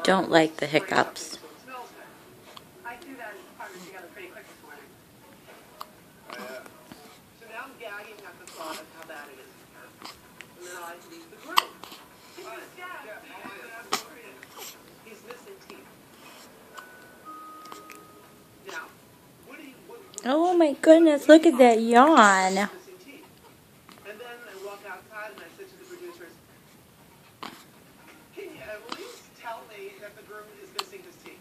Don't like the hiccups. I threw that apartment together pretty quick this morning. So now I'm gagging at the thought of how bad it is. And then I leave the group. He's missing teeth. Now, what do you... Oh my goodness, look at that yawn. Missing teeth. And then I walk outside and I said to the producers, can you at least tell me that the groom is missing his teeth?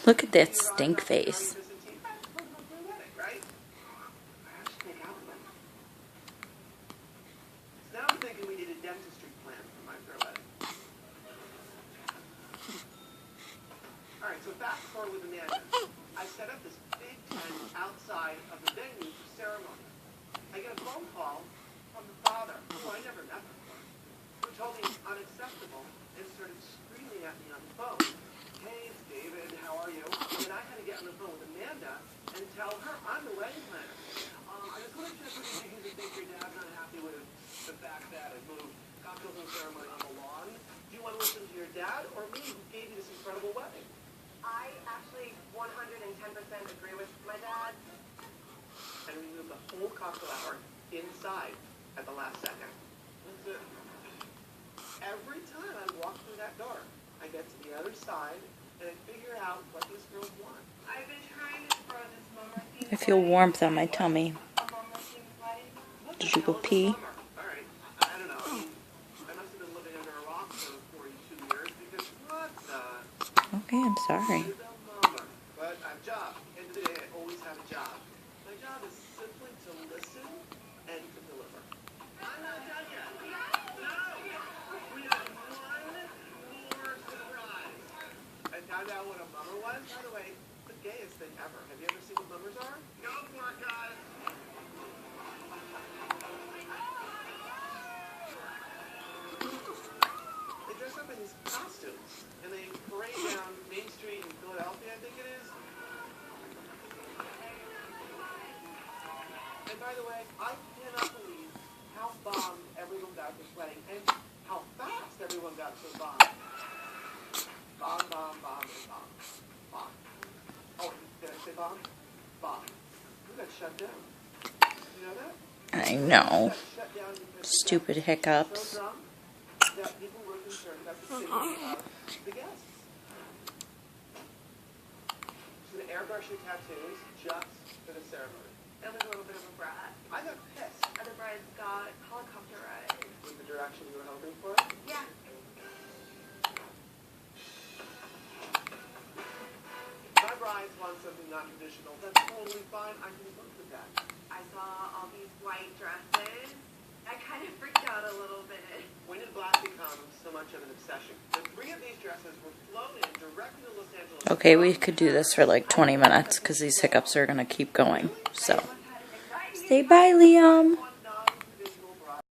Look at that stink face. Now I'm thinking we need a dentistry plan for my third wedding. Alright, so fast forward with Amanda. I set up this big tent outside of the venue for ceremony. I get a phone call from the father, who I never met before, who told me it's unacceptable and started screaming at me on the phone. Hey, it's David, how are you? And I had to get on the phone with Amanda and tell her I'm the wedding planner. I just want to check with you because I think your dad's not happy with the fact that I moved cocktails and ceremony on the lawn. Do you want to listen to your dad or me who gave you this incredible wedding? I actually 110% agree with my dad. And we moved the whole cocktail hour inside at the last second. That's it. Every time I walk through that door, I get to the other side and I figure out what these girls want. I've been trying to throw this mama theme. I feel warmth on my tummy. Did you go pee? Alright, I don't know. I must have been living under a rock for 42 years because what the... Okay, I'm sorry. But I have a job. End of the day, I always have a job. My job is simply to listen and to deliver. I'm not done yet. No! We have one more surprise. I found out what a mummer was. By the way, the gayest thing ever. Have you ever seen what mummers are? Go for it, guys! They dress up in these costumes, and they parade down Main Street in Philadelphia, I think it is. And by the way, I cannot believe how bombed everyone got this wedding, and how fast everyone got so bombed. Bomb, bomb, bomb, and bomb. Bomb. Oh, did I say bomb? Bomb. We got shut down. You know that? I know. We got shut down because Stupid so hiccups. drunk that people were concerned about the safety of the guests. She's going to airbrush your tattoos just for the ceremony. It was a little bit of a brat. I got pissed And the brides got helicopterized. with the direction you were hoping for. Yeah. My brides want something non-traditional. That's totally fine. I can work with that. I saw all these white dresses. I kind of freaked out a little bit. When did black become so much of an obsession? The 3 of these dresses were flown in directly to Los Angeles. Okay, we could do this for like 20 minutes because these hiccups are going to keep going. So, say bye, Liam.